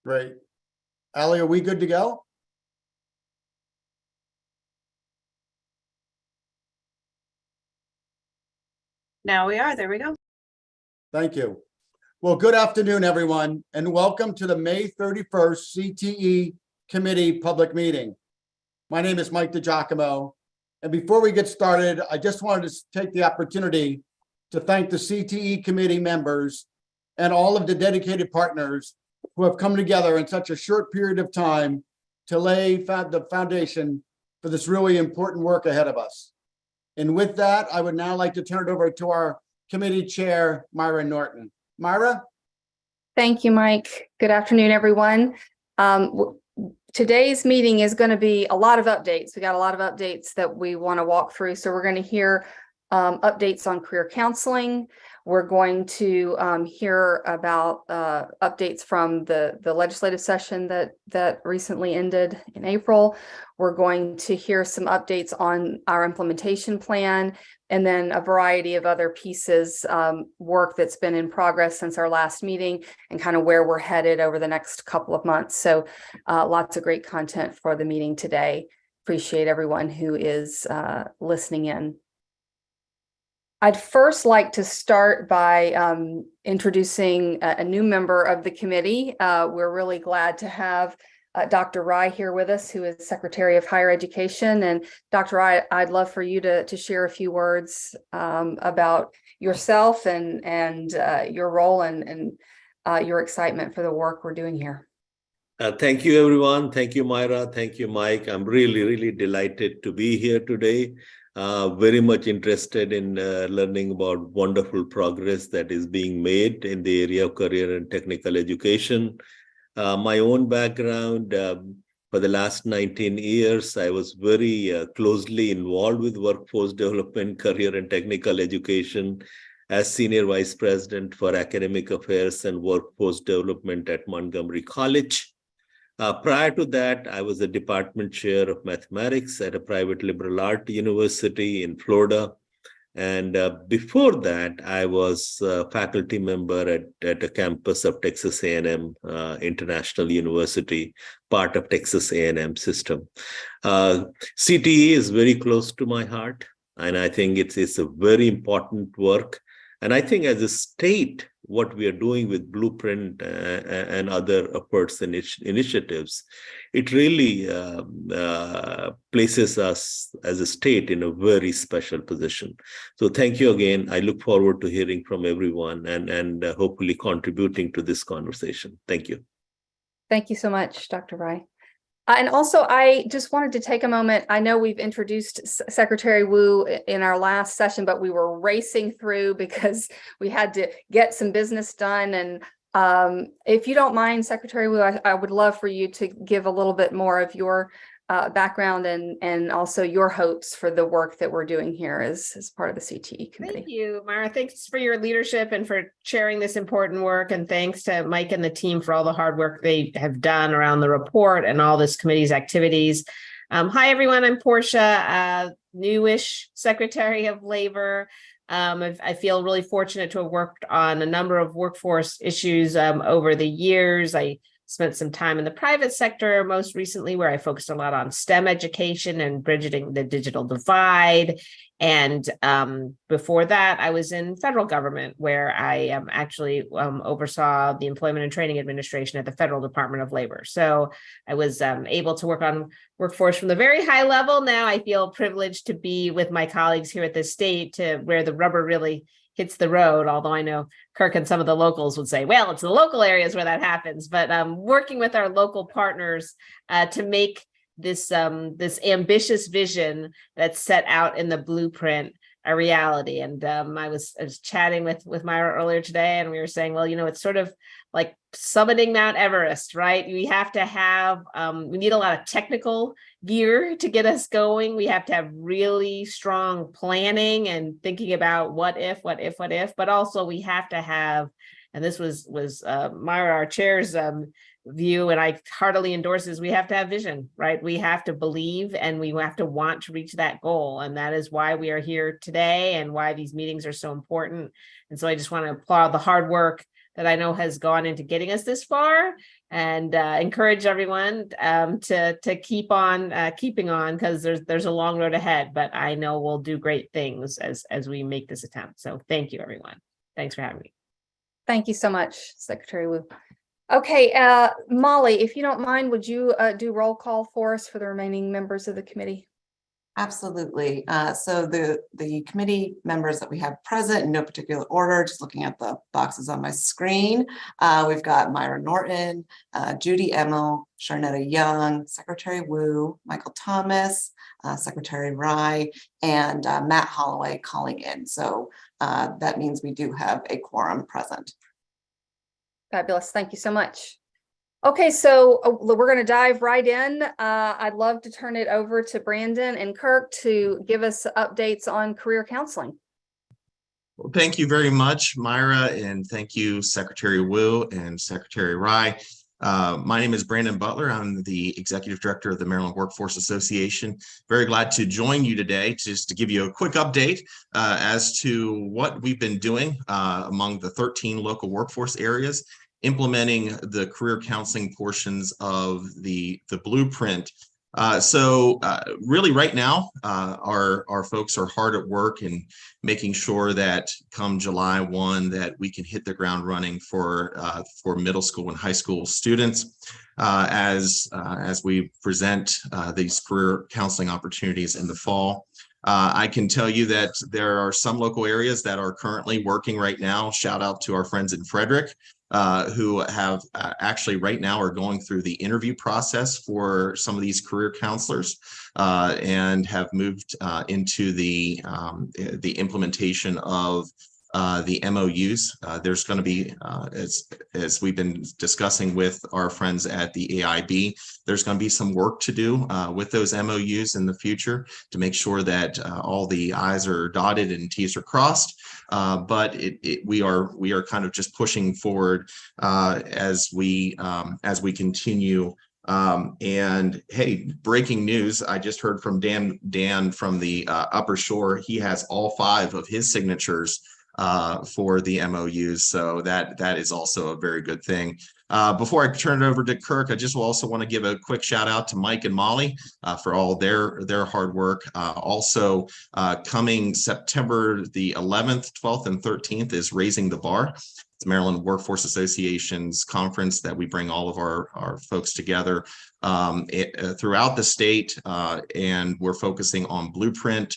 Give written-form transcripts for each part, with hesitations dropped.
Great. Allie, are we good to go? Now we are. There we go. Thank you. Well, good afternoon, everyone, and welcome to the May 31st CTE Committee Public Meeting. My name is Mike DiGiacomo, and before we get started, I just wanted to take the opportunity to thank the CTE Committee members and all of the dedicated partners who have come together in such a short period of time to lay the foundation for this really important work ahead of us. And with that, I would now like to turn it over to our committee chair, Myra Norton. Myra? Thank you, Mike. Good afternoon, everyone. Today's meeting is going to be a lot of updates. We got a lot of updates that we want to walk through. So we're going to hear updates on career counseling. We're going to hear about updates from the legislative session that recently ended in April. We're going to hear some updates on our implementation plan, and then a variety of other pieces, work that's been in progress since our last meeting, and kind of where we're headed over the next couple of months. So lots of great content for the meeting today. Appreciate everyone who is listening in. I'd first like to start by introducing a new member of the committee. We're really glad to have Dr. Rai here with us, who is Secretary of Higher Education. And Dr. Rai, I'd love for you to share a few words about yourself and your role and your excitement for the work we're doing here. Thank you, everyone. Thank you, Myra. Thank you, Mike. I'm really delighted to be here today. Very much interested in learning about wonderful progress that is being made in the area of career and technical education. My own background, for the last 19 years, I was very closely involved with workforce development, career and technical education as Senior Vice President for Academic Affairs and Workforce Development at Montgomery College. Prior to that, I was the department chair of mathematics at a private liberal arts university in Florida. And before that, I was a faculty member at a campus of Texas A&M International University, part of Texas A&M system. CTE is very close to my heart, and I think it's a very important work. And I think as a state, what we are doing with Blueprint and other efforts and initiatives, it really places us as a state in a very special position. So thank you again. I look forward to hearing from everyone and hopefully contributing to this conversation. Thank you. Thank you so much, Dr. Rai. And also, I just wanted to take a moment. I know we've introduced Secretary Wu in our last session, but we were racing through because we had to get some business done. And if you don't mind, Secretary Wu, I would love for you to give a little bit more of your background and also your hopes for the work that we're doing here as part of the CTE committee. Thank you, Myra. Thanks for your leadership and for sharing this important work. And thanks to Mike and the team for all the hard work they have done around the report and all this committee's activities. Hi, everyone. I'm Portia, newish Secretary of Labor. I feel really fortunate to have worked on a number of workforce issues over the years. I spent some time in the private sector, most recently, where I focused a lot on STEM education and bridging the digital divide. And before that, I was in federal government, where I actually oversaw the Employment and Training Administration at the Federal Department of Labor. So I was able to work on workforce from the very high level. Now I feel privileged to be with my colleagues here at the state to where the rubber really hits the road, although I know Kirk and some of the locals would say, well, it's the local areas where that happens. But working with our local partners to make this ambitious vision that's set out in the blueprint a reality. And I was chatting with Myra earlier today, and we were saying, well, it's sort of like summiting Mount Everest, right? We have to have, we need a lot of technical gear to get us going. We have to have really strong planning and thinking about what if, but also we have to have, and this was Myra, our chair's view, and I heartily endorse this, we have to have vision, right? We have to believe and we have to want to reach that goal. And that is why we are here today and why these meetings are so important. And so I just want to applaud the hard work that I know has gone into getting us this far, and encourage everyone to keep on keeping on, because there's a long road ahead, but I know we'll do great things as we make this attempt. So thank you, everyone. Thanks for having me. Thank you so much, Secretary Wu. Okay, Molly, if you don't mind, would you do roll call for us for the remaining members of the committee? Absolutely. So the committee members that we have present in no particular order, just looking at the boxes on my screen, we've got Myra Norton, Judy Emmel, Sharnetta Young, Secretary Wu, Michael Thomas, Secretary Rye, and Matt Holloway calling in. So that means we do have a quorum present. Fabulous. Thank you so much. Okay, so we're going to dive right in. I'd love to turn it over to Brandon and Kirk to give us updates on career counseling. Well, thank you very much, Myra, and thank you, Secretary Wu and Secretary Rye. My name is Brandon Butler. I'm the Executive Director of the Maryland Workforce Association. Very glad to join you today just to give you a quick update as to what we've been doing among the 13 local workforce areas, implementing the career counseling portions of the blueprint. So really right now, our folks are hard at work and making sure that come July 1 that we can hit the ground running for middle school and high school students as we present these career counseling opportunities in the fall. I can tell you that there are some local areas that are currently working right now. Shout out to our friends in Frederick, who have actually right now are going through the interview process for some of these career counselors and have moved into the implementation of the MOUs. There's going to be, as we've been discussing with our friends at the AIB, there's going to be some work to do with those MOUs in the future to make sure that all the I's are dotted and T's are crossed. But we are kind of just pushing forward as we continue. And hey, breaking news! I just heard from Dan from the Upper Shore. He has all 5 of his signatures for the MOUs, so that is also a very good thing. Before I turn it over to Kirk, I just also want to give a quick shout out to Mike and Molly for all their hard work. Also, coming September the 11th, 12th, and 13th is Raising the Bar. It's Maryland Workforce Association's conference that we bring all of our folks together throughout the state, and we're focusing on Blueprint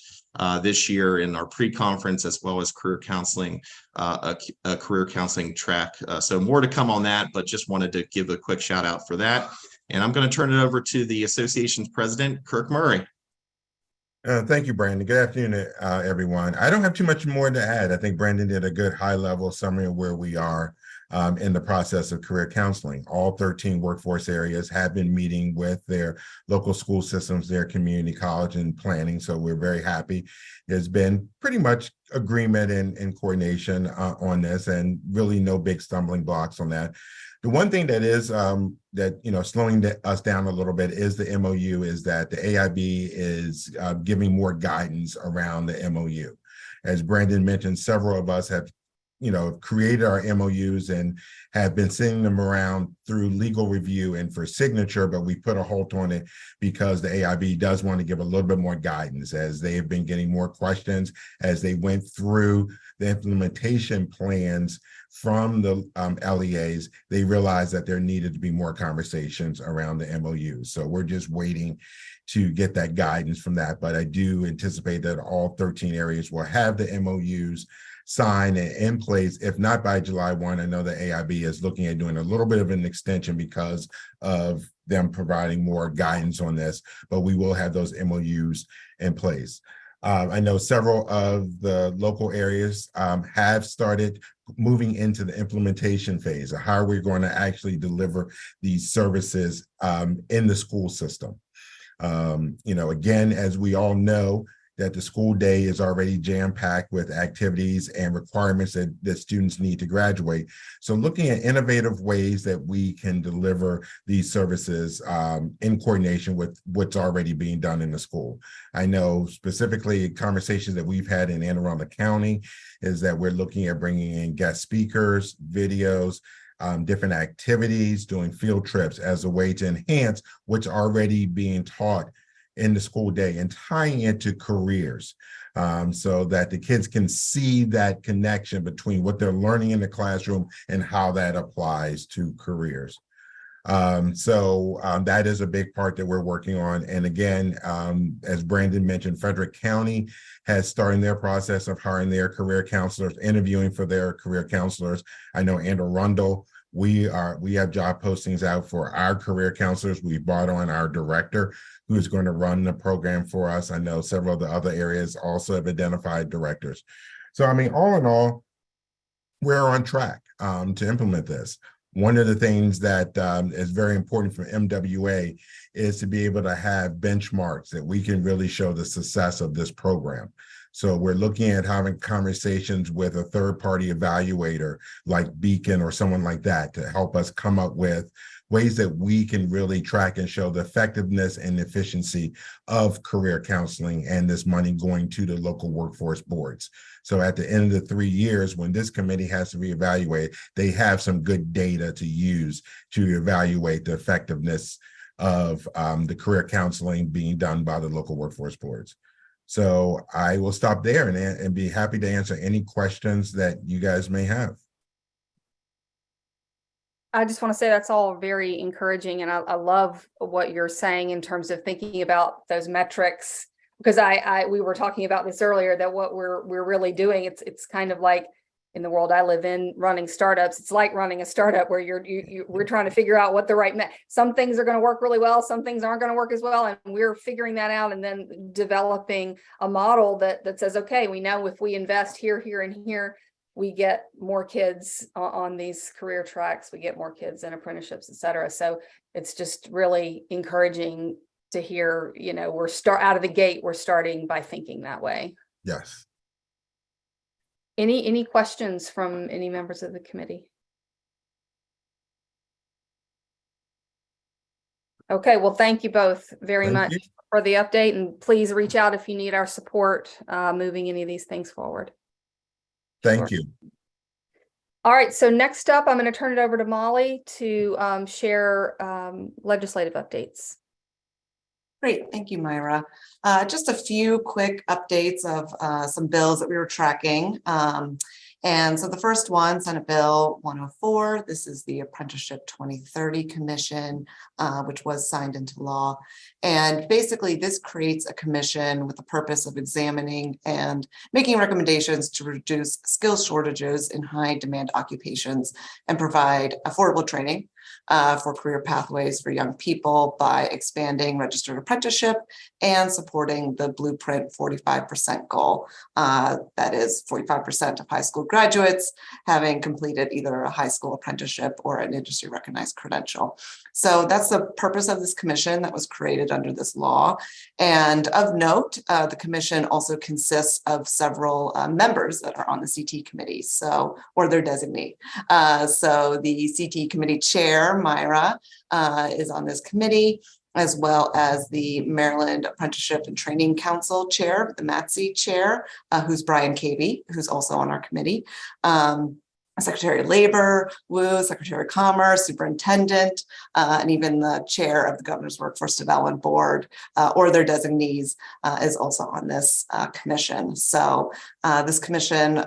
this year in our pre-conference, as well as career counseling, a career counseling track. So more to come on that, but just wanted to give a quick shout out for that. And I'm going to turn it over to the association's president, Kirk Murray. Thank you, Brandon. Good afternoon, everyone. I don't have too much more to add. I think Brandon did a good high-level summary of where we are in the process of career counseling. All 13 workforce areas have been meeting with their local school systems, their community college, and planning, so we're very happy. There's been pretty much agreement and coordination on this, and really no big stumbling blocks on that. The one thing that is slowing us down a little bit is the MOU, is that the AIB is giving more guidance around the MOU. As Brandon mentioned, several of us have created our MOUs and have been sending them around through legal review and for signature, but we put a halt on it because the AIB does want to give a little bit more guidance, as they have been getting more questions as they went through the implementation plans from the LEAs. They realized that there needed to be more conversations around the MOUs. So we're just waiting to get that guidance from that. But I do anticipate that all 13 areas will have the MOUs signed and in place, if not by July 1. I know the AIB is looking at doing a little bit of an extension because of them providing more guidance on this, but we will have those MOUs in place. I know several of the local areas have started moving into the implementation phase of how we're going to actually deliver these services in the school system. Again, as we all know, that the school day is already jam-packed with activities and requirements that students need to graduate. So looking at innovative ways that we can deliver these services in coordination with what's already being done in the school. I know specifically conversations that we've had in Anne Arundel County is that we're looking at bringing in guest speakers, videos, different activities, doing field trips as a way to enhance what's already being taught in the school day and tying it to careers so that the kids can see that connection between what they're learning in the classroom and how that applies to careers. That is a big part that we're working on. And again, as Brandon mentioned, Frederick County has started their process of hiring their career counselors, interviewing for their career counselors. I know Anne Arundel, we have job postings out for our career counselors. We brought on our director who's going to run the program for us. I know several of the other areas also have identified directors. So, I mean, all in all, we're on track to implement this. One of the things that is very important for MWA is to be able to have benchmarks that we can really show the success of this program. So we're looking at having conversations with a third-party evaluator like Beacon or someone like that to help us come up with ways that we can really track and show the effectiveness and efficiency of career counseling and this money going to the local workforce boards. So at the end of the 3 years, when this committee has to reevaluate, they have some good data to use to evaluate the effectiveness of the career counseling being done by the local workforce boards. So I will stop there and be happy to answer any questions that you guys may have. I just want to say that's all very encouraging, and I love what you're saying in terms of thinking about those metrics, because we were talking about this earlier, that what we're really doing, it's kind of like in the world I live in, running startups. It's like running a startup where we're trying to figure out what the right some things are going to work really well, some things aren't going to work as well, and we're figuring that out and then developing a model that says, okay, we know if we invest here, here, and here, we get more kids on these career tracks, we get more kids in apprenticeships, et cetera. So it's just really encouraging to hear, we're out of the gate, we're starting by thinking that way. Yes. Any questions from any members of the committee? Okay, well, thank you both very much for the update, and please reach out if you need our support moving any of these things forward. Thank you. All right, so next up, I'm going to turn it over to Molly to share legislative updates. Great, thank you, Myra. Just a few quick updates of some bills that we were tracking. And so the first one, Senate Bill 104, this is the Apprenticeship 2030 Commission, which was signed into law. And basically this creates a commission with the purpose of examining and making recommendations to reduce skills shortages in high demand occupations and provide affordable training for career pathways for young people by expanding registered apprenticeship and supporting the Blueprint 45% goal. That is 45% of high school graduates having completed either a high school apprenticeship or an industry recognized credential. So that's the purpose of this commission that was created under this law. And of note, the commission also consists of several members that are on the CTE committee, or their designee. So the CTE committee chair, Myra, is on this committee, as well as the Maryland Apprenticeship and Training Council chair, the MATSE chair, who's Brian Cavey, who's also on our committee. Secretary of Labor, Wu, Secretary of Commerce, Superintendent, and even the chair of the Governor's Workforce Development Board or their designees is also on this commission. So this commission,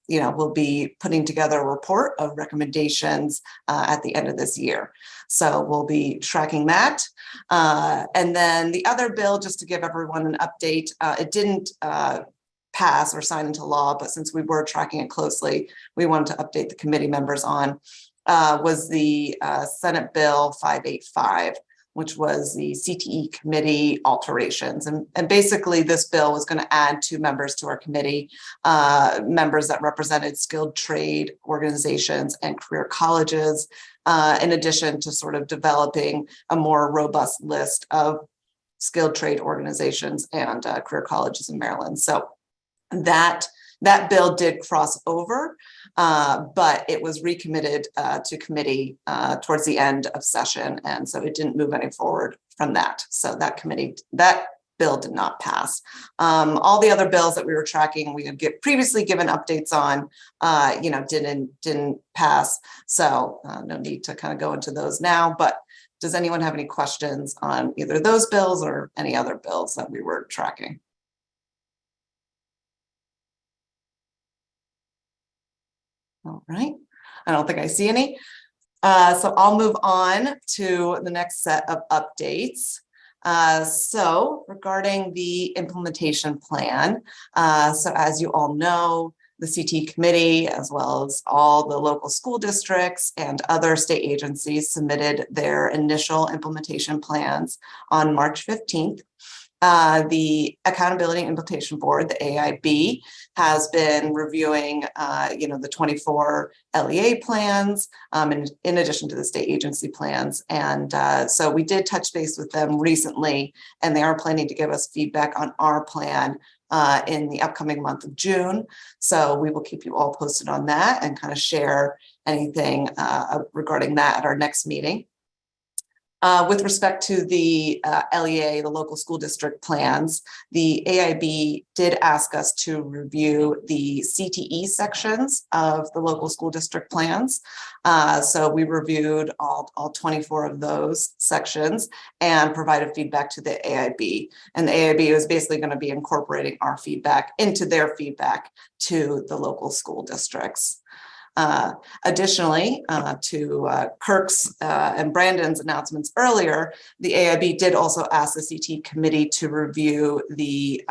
will be putting together a report of recommendations at the end of this year. So we'll be tracking that. And then the other bill, just to give everyone an update, it didn't pass or sign into law, but since we were tracking it closely, we wanted to update the committee members on, was the Senate Bill 585, which was the CTE committee alterations. And basically this bill was going to add 2 members to our committee, members that represented skilled trade organizations and career colleges, in addition to sort of developing a more robust list of skilled trade organizations and career colleges in Maryland. So that bill did cross over, but it was recommitted to committee towards the end of session. And so it didn't move any forward from that. So that bill did not pass. All the other bills that we were tracking, we had previously given updates on, didn't pass. So no need to kind of go into those now, but does anyone have any questions on either those bills or any other bills that we were tracking? All right, I don't think I see any. So I'll move on to the next set of updates. So regarding the implementation plan, so as you all know, the CTE committee, as well as all the local school districts and other state agencies, submitted their initial implementation plans on March 15th. The Accountability and Implementation Board, the AIB, has been reviewing, the 24 LEA plans, in addition to the state agency plans. And so we did touch base with them recently, and they are planning to give us feedback on our plan in the upcoming month of June. So we will keep you all posted on that and kind of share anything regarding that at our next meeting. With respect to the LEA, the local school district plans, the AIB did ask us to review the CTE sections of the local school district plans. So we reviewed all 24 of those sections and provided feedback to the AIB. And the AIB is basically going to be incorporating our feedback into their feedback to the local school districts. Additionally, to Kirk's and Brandon's announcements earlier, the AIB did also ask the CTE committee to review the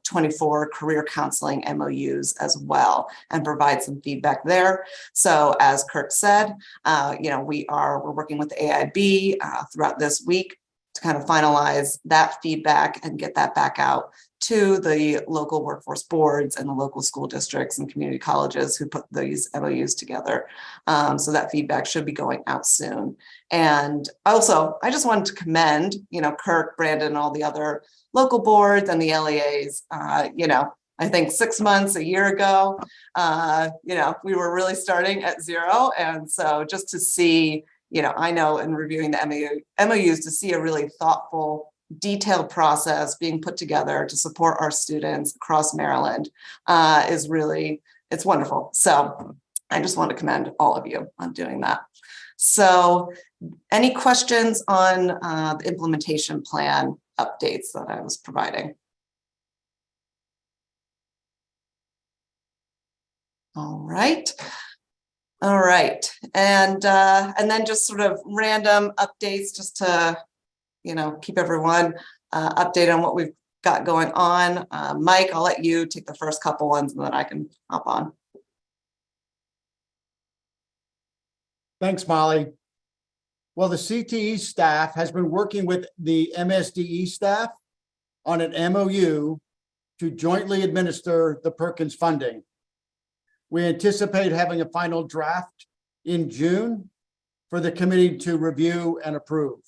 24 career counseling MOUs as well and provide some feedback there. So as Kirk said, we're working with the AIB throughout this week to kind of finalize that feedback and get that back out to the local workforce boards and the local school districts and community colleges who put these MOUs together. So that feedback should be going out soon. And also, I just wanted to commend, Kirk, Brandon, and all the other local boards and the LEAs. I think 6 months, a year ago, we were really starting at zero. And so just to see, I know in reviewing the MOUs to see a really thoughtful, detailed process being put together to support our students across Maryland is really, it's wonderful. So I just want to commend all of you on doing that. So any questions on the implementation plan updates that I was providing? All right. And then just sort of random updates just to keep everyone updated on what we've got going on. Mike, I'll let you take the first couple ones and then I can hop on. Thanks, Molly. Well, the CTE staff has been working with the MSDE staff on an MOU to jointly administer the Perkins funding. We anticipate having a final draft in June for the committee to review and approve.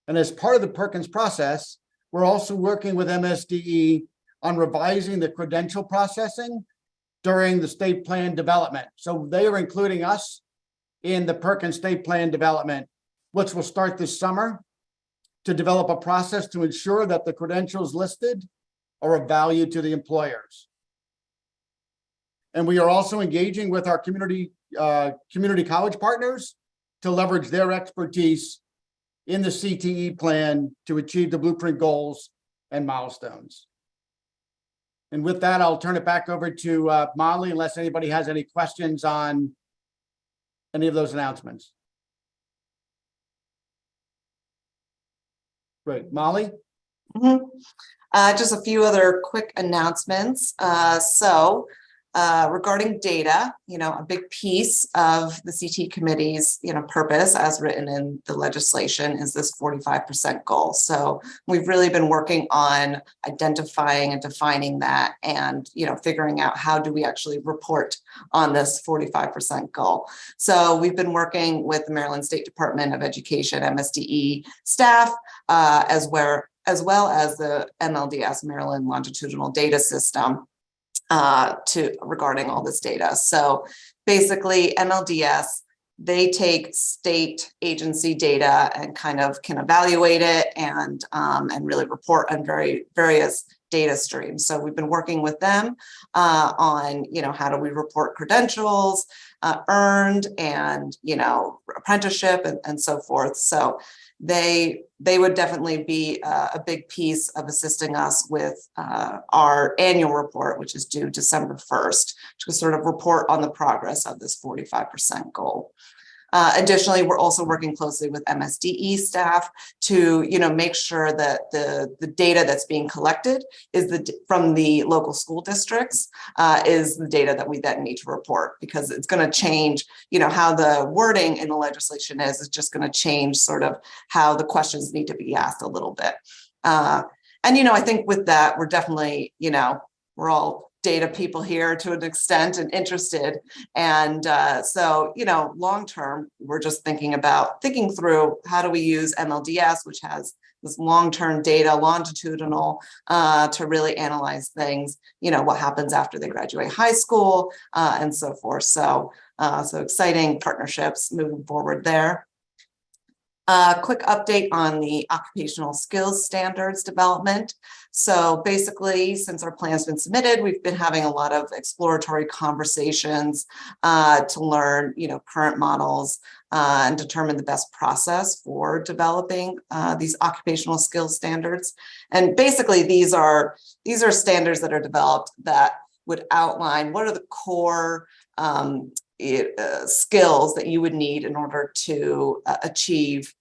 And as part of the Perkins process, we're also working with MSDE on revising the credential processing during the state plan development. So they are including us in the Perkins state plan development, which will start this summer, to develop a process to ensure that the credentials listed are of value to the employers. And we are also engaging with our community college partners to leverage their expertise in the CTE plan to achieve the blueprint goals and milestones. And with that, I'll turn it back over to Molly, unless anybody has any questions on any of those announcements. Great, Molly? Just a few other quick announcements. So Regarding data, a big piece of the CTE committee's, purpose as written in the legislation is this 45% goal. So we've really been working on identifying and defining that and, figuring out how do we actually report on this 45% goal. So we've been working with the Maryland State Department of Education, MSDE staff, as well as the MLDS, Maryland Longitudinal Data System, regarding all this data. So basically MLDS, they take state agency data and kind of can evaluate it and really report on various data streams. So we've been working with them on, how do we report credentials earned and, apprenticeship and so forth. So they would definitely be a big piece of assisting us with our annual report, which is due December 1st, to sort of report on the progress of this 45% goal. Additionally, we're also working closely with MSDE staff to, make sure that the data that's being collected is from the local school districts is the data that we then need to report, because it's going to change, how the wording in the legislation is just going to change sort of how the questions need to be asked a little bit. And, I think with that, we're definitely, we're all data people here to an extent and interested. And so, long term, we're just thinking through how do we use MLDS, which has this long-term data, longitudinal, to really analyze things, what happens after they graduate high school and so forth. So, so exciting partnerships moving forward there. Quick update on the occupational skills standards development. So basically, since our plan's been submitted, we've been having a lot of exploratory conversations to learn, current models and determine the best process for developing these occupational skills standards. And basically, these are standards that are developed that would outline what are the core skills that you would need in order to achieve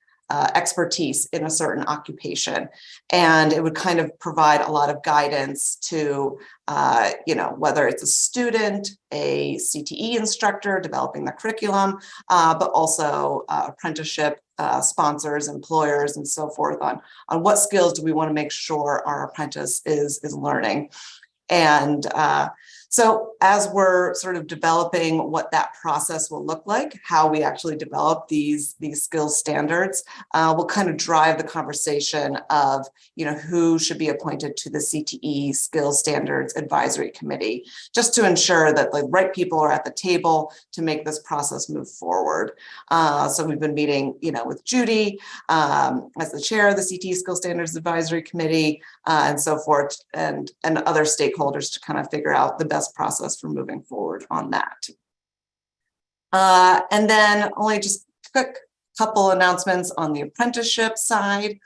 expertise in a certain occupation. And it would kind of provide a lot of guidance to, whether it's a student, a CTE instructor developing the curriculum, but also apprenticeship sponsors, employers, and so forth on what skills do we want to make sure our apprentice is learning. And so as we're sort of developing what that process will look like, how we actually develop these skills standards, will kind of drive the conversation of, who should be appointed to the CTE Skills Standards Advisory Committee, just to ensure that the right people are at the table to make this process move forward. So we've been meeting, with Judy as the chair of the CTE Skills Standards Advisory Committee and so forth, and other stakeholders to kind of figure out the best process for moving forward on that. And then only just quick couple announcements on the apprenticeship side.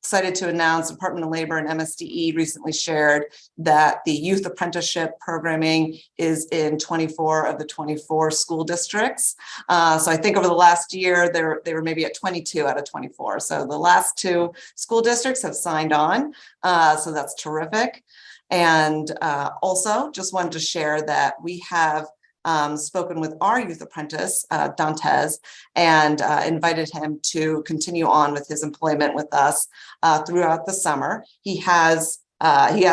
Excited to announce Department of Labor and MSDE recently shared that the youth apprenticeship programming is in 24 of the 24 school districts. So I think over the last year, they were maybe at 22 out of 24. So the last two school districts have signed on. So that's terrific. And also just wanted to share that we have spoken with our youth apprentice, Dantes, and invited him to continue on with his employment with us throughout the summer. He has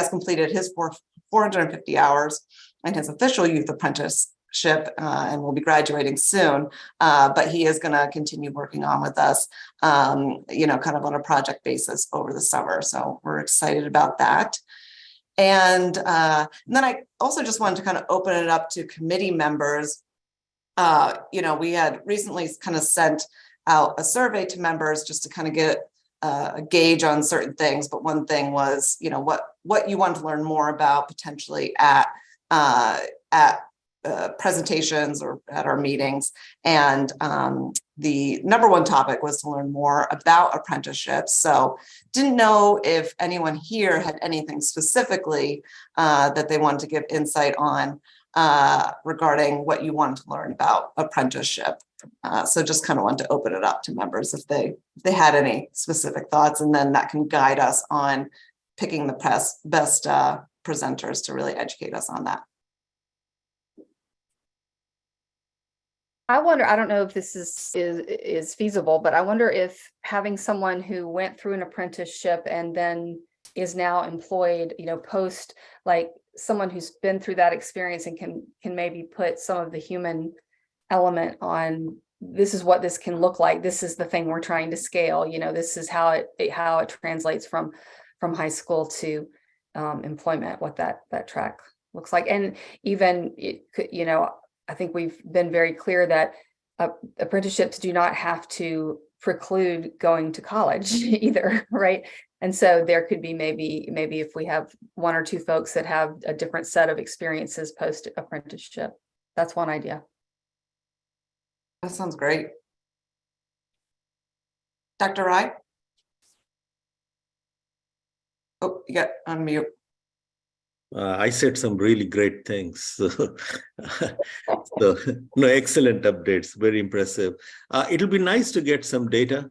completed his 450 hours in his official youth apprenticeship and will be graduating soon. But he is going to continue working on with us, kind of on a project basis over the summer. So we're excited about that. And then I also just wanted to kind of open it up to committee members. We had recently kind of sent out a survey to members just to kind of get a gauge on certain things. But one thing was, what you want to learn more about potentially at presentations or at our meetings. And the number one topic was to learn more about apprenticeships. So didn't know if anyone here had anything specifically that they wanted to give insight on regarding what you wanted to learn about apprenticeship. So just kind of wanted to open it up to members if they had any specific thoughts, and then that can guide us on picking the best presenters to really educate us on that. I wonder, I don't know if this is feasible, but I wonder if having someone who went through an apprenticeship and then is now employed, post, like someone who's been through that experience and can maybe put some of the human element on, this is what this can look like. This is the thing we're trying to scale. This is how it translates from high school to employment, what that track looks like. And even it could, I think we've been very clear that apprenticeships do not have to preclude going to college either, right? And so there could be maybe if we have one or two folks that have a different set of experiences post apprenticeship. That's one idea. That sounds great. Dr. Wright? Oh, you got unmute. I said some really great things. So, no, excellent updates, very impressive. It'll be nice to get some data.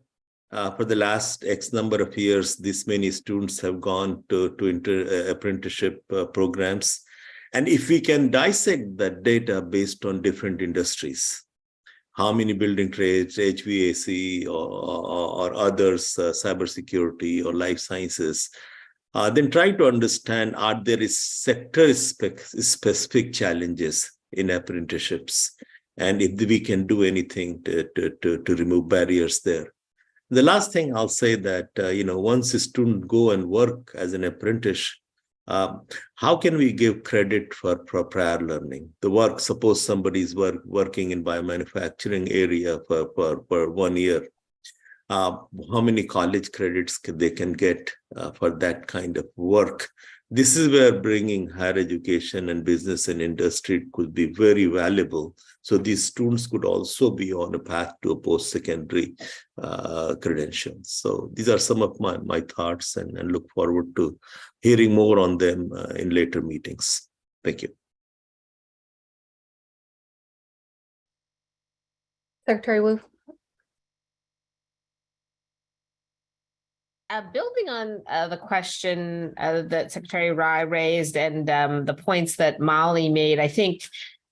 For the last X number of years, this many students have gone to apprenticeship programs. And if we can dissect that data based on different industries, how many building trades, HVAC or others, cybersecurity or life sciences, then try to understand, are there sector-specific challenges in apprenticeships? And if we can do anything to remove barriers there. The last thing I'll say that, once a student go and work as an apprentice, how can we give credit for prior learning? The work, suppose somebody's working in biomanufacturing area for 1 year. How many college credits they can get for that kind of work? This is where bringing higher education and business and industry could be very valuable. So these students could also be on a path to a post-secondary credentials. So these are some of my thoughts, and look forward to hearing more on them in later meetings. Thank you. Secretary Wu. Building on the question that Secretary Rai raised and the points that Molly made, I think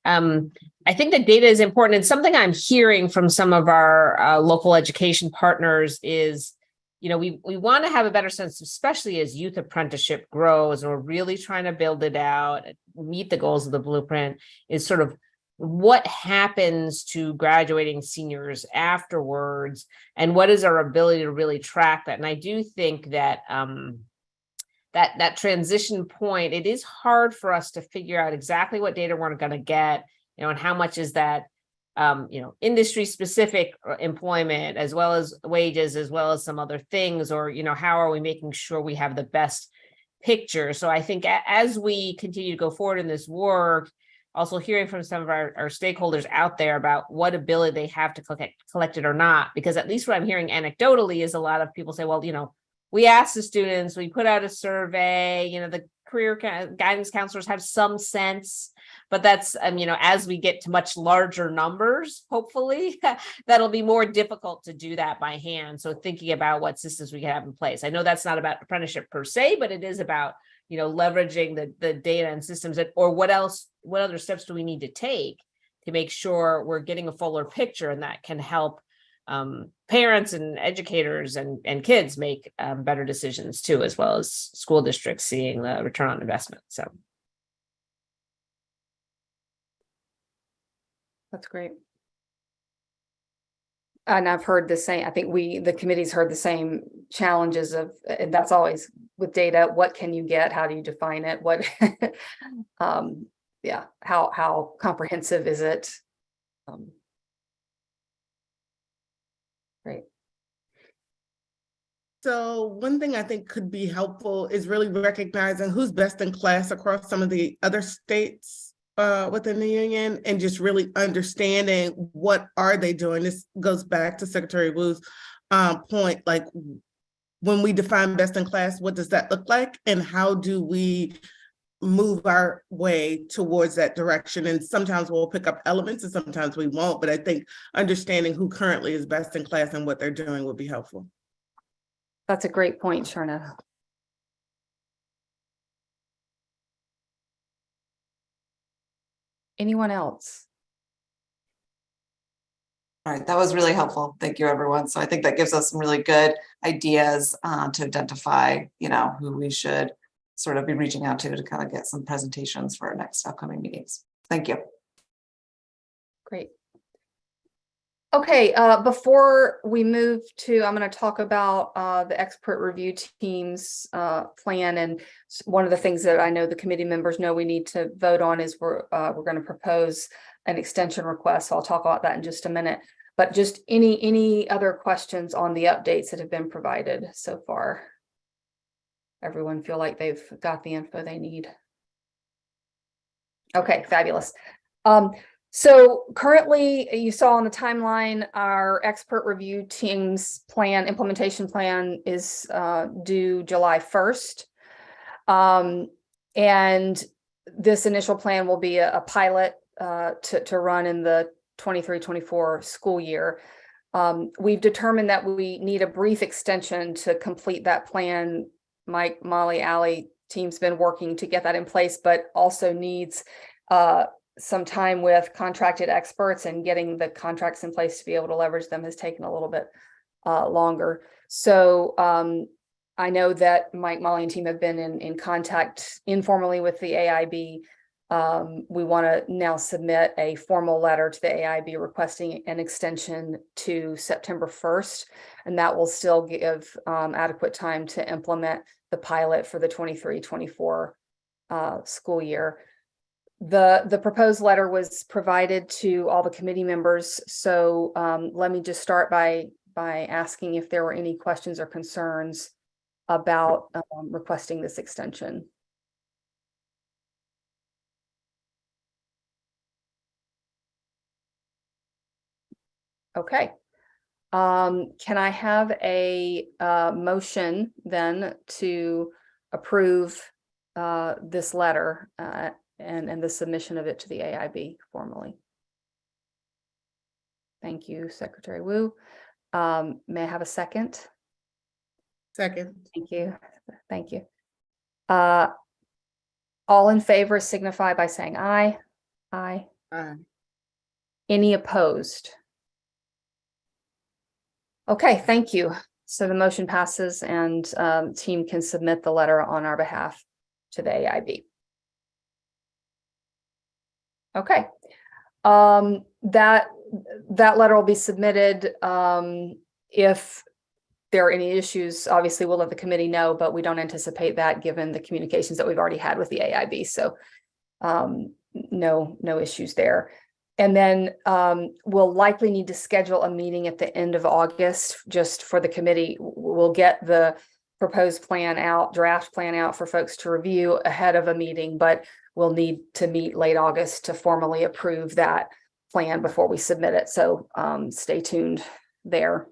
that data is important. And something I'm hearing from some of our local education partners is, we want to have a better sense, especially as youth apprenticeship grows, and we're really trying to build it out, meet the goals of the blueprint, is sort of what happens to graduating seniors afterwards, and what is our ability to really track that. And I do think that that transition point, it is hard for us to figure out exactly what data we're going to get, and how much is that industry specific employment, as well as wages, as well as some other things, or how are we making sure we have the best picture. So I think as we continue to go forward in this work, also hearing from some of our stakeholders out there about what ability they have to collect it or not, because at least what I'm hearing anecdotally is a lot of people say, well, we asked the students, we put out a survey, the career guidance counselors have some sense, but that's, as we get to much larger numbers, hopefully that'll be more difficult to do that by hand. So thinking about what systems we can have in place. I know that's not about apprenticeship per se, but it is about leveraging the data and systems or what other steps do we need to take to make sure we're getting a fuller picture, and that can help parents and educators and kids make better decisions too, as well as school districts seeing the return on investment. So. That's great. And I've heard the same, I think the committee's heard the same challenges and that's always with data. What can you get? How do you define it? What, how comprehensive is it? Great. So one thing I think could be helpful is really recognizing who's best in class across some of the other states within the union, and just really understanding what are they doing. This goes back to Secretary Wu's point, like when we define best in class, what does that look like? And how do we move our way towards that direction? And sometimes we'll pick up elements and sometimes we won't, but I think understanding who currently is best in class and what they're doing would be helpful. That's a great point, Sharna. Anyone else? All right, that was really helpful. Thank you, everyone. So I think that gives us some really good ideas to identify, who we should sort of be reaching out to kind of get some presentations for our next upcoming meetings. Thank you. Great. Okay, before we move to, I'm going to talk about the expert review team's plan. And one of the things that I know the committee members know we need to vote on is we're going to propose an extension request. So I'll talk about that in just a minute. But just any other questions on the updates that have been provided so far? Everyone feel like they've got the info they need? Okay, fabulous. So currently, you saw on the timeline, our expert review team's implementation plan is due July 1st. And this initial plan will be a pilot to run in the 23-24 school year. We've determined that we need a brief extension to complete that plan. Mike, Molly, Allie, team's been working to get that in place, but also needs some time with contracted experts, and getting the contracts in place to be able to leverage them has taken a little bit longer. So I know that Mike, Molly, and team have been in contact informally with the AIB. We want to now submit a formal letter to the AIB requesting an extension to September 1st, and that will still give adequate time to implement the pilot for the 23-24 school year. The proposed letter was provided to all the committee members. So let me just start by asking if there were any questions or concerns about requesting this extension. Okay. Can I have a motion then to approve this letter and the submission of it to the AIB formally? Thank you, Secretary Wu. May I have a second? Second. Thank you. Thank you. All in favor signify by saying aye. Aye. Aye. Any opposed? Okay, thank you. So the motion passes, and team can submit the letter on our behalf to the AIB. Okay. That letter will be submitted. If there are any issues, obviously we'll let the committee know, but we don't anticipate that given the communications that we've already had with the AIB. So no issues there. And then we'll likely need to schedule a meeting at the end of August just for the committee. We'll get the proposed plan out, draft plan out for folks to review ahead of a meeting, but we'll need to meet late August to formally approve that plan before we submit it. So stay tuned there.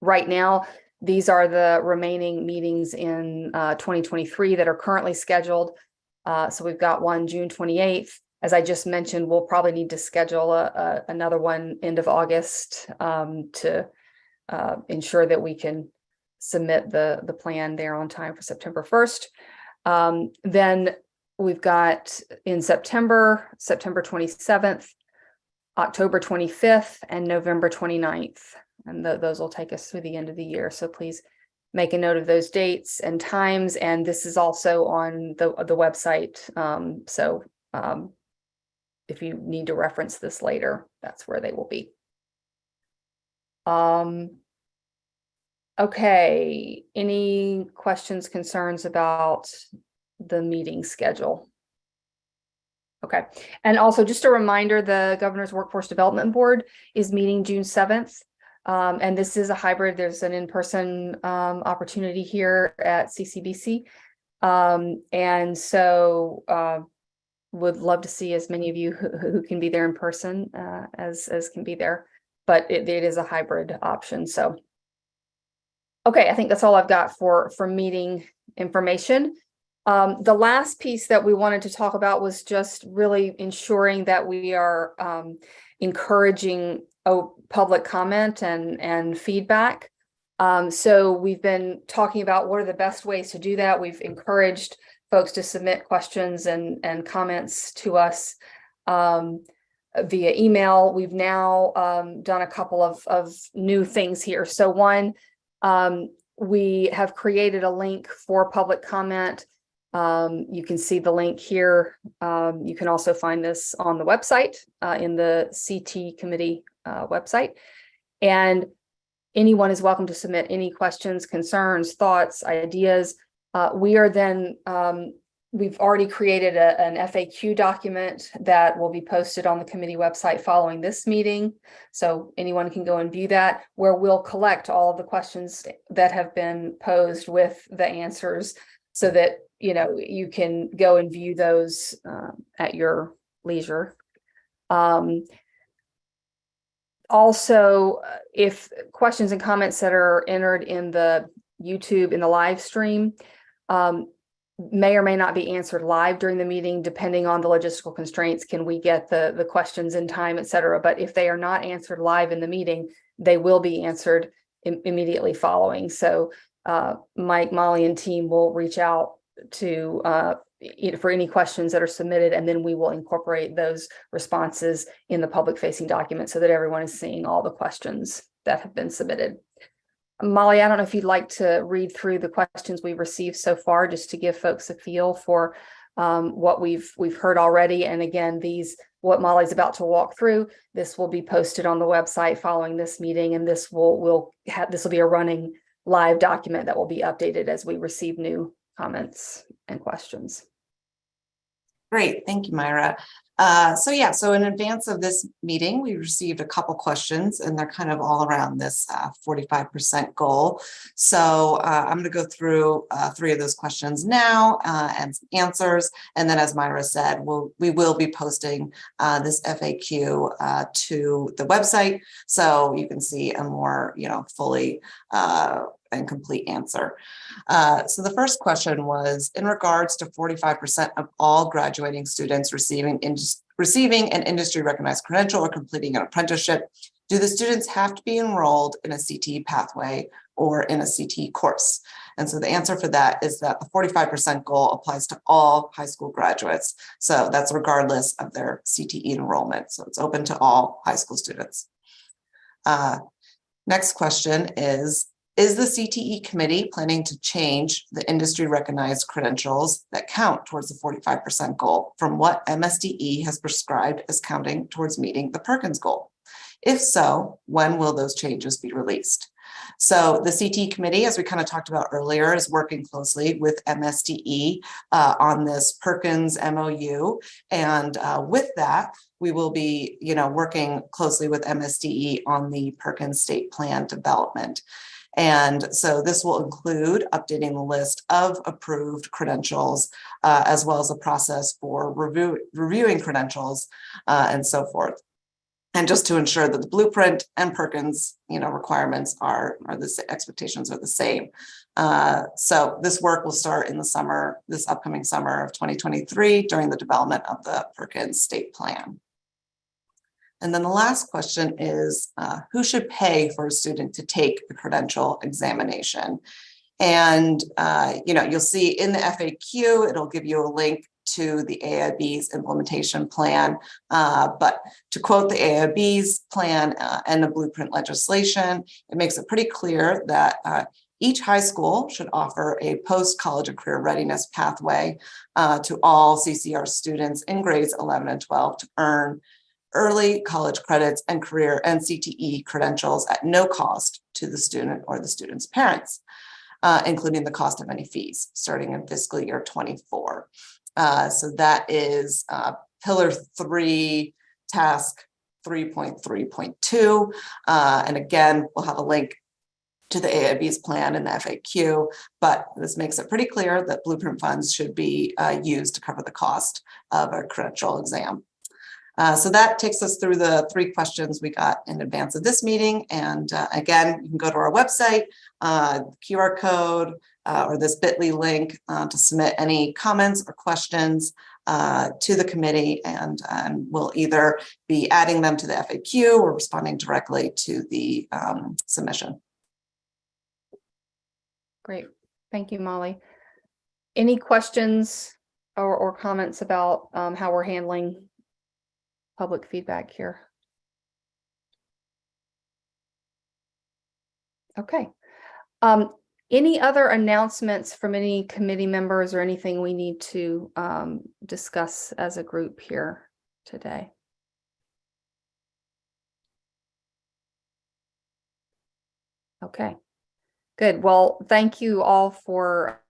Right now, these are the remaining meetings in 2023 that are currently scheduled. So we've got one June 28th. As I just mentioned, we'll probably need to schedule another one end of August to ensure that we can submit the plan there on time for September 1st. Then we've got in September 27th, October 25th, and November 29th. And those will take us through the end of the year. So please make a note of those dates and times. And this is also on the website. So if you need to reference this later, that's where they will be. Okay, any questions, concerns about the meeting schedule? Okay, and also just a reminder, the Governor's Workforce Development Board is meeting June 7th. And this is a hybrid. There's an in-person opportunity here at CCBC. And so would love to see as many of you who can be there in person as can be there, but it is a hybrid option. So, okay, I think that's all I've got for meeting information. The last piece that we wanted to talk about was just really ensuring that we are encouraging public comment and feedback. So we've been talking about what are the best ways to do that. We've encouraged folks to submit questions and comments to us via email. We've now done a couple of new things here. So one, we have created a link for public comment. You can see the link here. You can also find this on the website, in the CTE Committee website. And anyone is welcome to submit any questions, concerns, thoughts, ideas. We are then, we've already created an FAQ document that will be posted on the committee website following this meeting. So anyone can go and view that, where we'll collect all of the questions that have been posed with the answers, so that, you know, you can go and view those at your leisure. Also, if questions and comments that are entered in the YouTube in the live stream may or may not be answered live during the meeting, depending on the logistical constraints. Can we get the questions in time, et cetera? But if they are not answered live in the meeting, they will be answered immediately following. So Mike, Molly, and team will reach out to for any questions that are submitted, and then we will incorporate those responses in the public facing document so that everyone is seeing all the questions that have been submitted. Molly, I don't know if you'd like to read through the questions we've received so far, just to give folks a feel for what we've heard already. And again, what Molly's about to walk through, this will be posted on the website following this meeting, and this will be a running live document that will be updated as we receive new comments and questions. Great, thank you, Myra. So in advance of this meeting, we received a couple questions, and they're kind of all around this 45% goal. So I'm going to go through 3 of those questions now and some answers. And then, as Myra said, we will be posting this FAQ to the website, so you can see a more, fully and complete answer. So the first question was, in regards to 45% of all graduating students receiving an industry recognized credential or completing an apprenticeship, do the students have to be enrolled in a CTE pathway or in a CTE course? And so the answer for that is that the 45% goal applies to all high school graduates. So that's regardless of their CTE enrollment. So it's open to all high school students. Next question is the CTE committee planning to change the industry recognized credentials that count towards the 45% goal from what MSDE has prescribed as counting towards meeting the Perkins goal? If so, when will those changes be released? So the CTE committee, as we kind of talked about earlier, is working closely with MSDE on this Perkins MOU. And with that, we will be, working closely with MSDE on the Perkins state plan development. And so this will include updating the list of approved credentials, as well as a process for reviewing credentials and so forth. And just to ensure that the blueprint and Perkins, requirements are the expectations are the same. So this work will start in the summer, this upcoming summer of 2023, during the development of the Perkins state plan. And then the last question is, who should pay for a student to take the credential examination? And, you'll see in the FAQ, it'll give you a link to the AIB's implementation plan. But to quote the AIB's plan and the blueprint legislation, it makes it pretty clear that each high school should offer a post-college and career readiness pathway to all CCR students in grades 11 and 12 to earn early college credits and career and CTE credentials at no cost to the student or the student's parents, including the cost of any fees, starting in fiscal year 24. So that is Pillar 3, Task 3.3.2. And again, we'll have a link to the AIB's plan and the FAQ, but this makes it pretty clear that blueprint funds should be used to cover the cost of a credential exam. So that takes us through the 3 questions we got in advance of this meeting. And again, you can go to our website, QR code, or this bit.ly link to submit any comments or questions to the committee, and we'll either be adding them to the FAQ or responding directly to the submission. Great. Thank you, Molly. Any questions or comments about how we're handling public feedback here. Okay. Any other announcements from any committee members or anything we need to discuss as a group here today? Okay, good. Well, thank you all for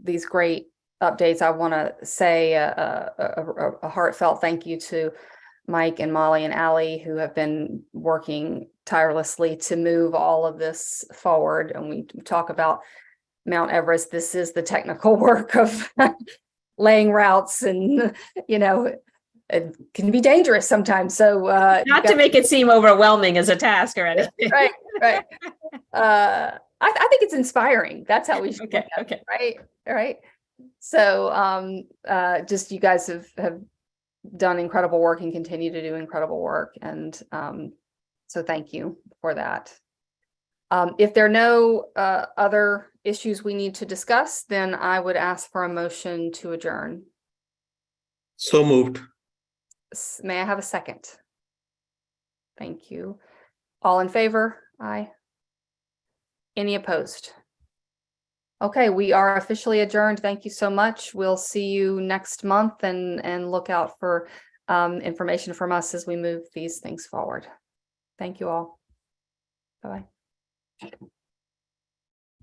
these great updates. I want to say a heartfelt thank you to Mike and Molly and Allie, who have been working tirelessly to move all of this forward. And we talk about Mount Everest. This is the technical work of laying routes, and it can be dangerous sometimes. So Not to make it seem overwhelming as a task or anything. right. I think it's inspiring. That's how we should Okay, look at it, okay. right. So just you guys have done incredible work and continue to do incredible work, and so thank you for that. If there are no other issues we need to discuss, then I would ask for a motion to adjourn. So moved. May I have a second? Thank you. All in favor? Aye. Any opposed? Okay, we are officially adjourned. Thank you so much. We'll see you next month, and look out for information from us as we move these things forward. Thank you all. Bye-bye.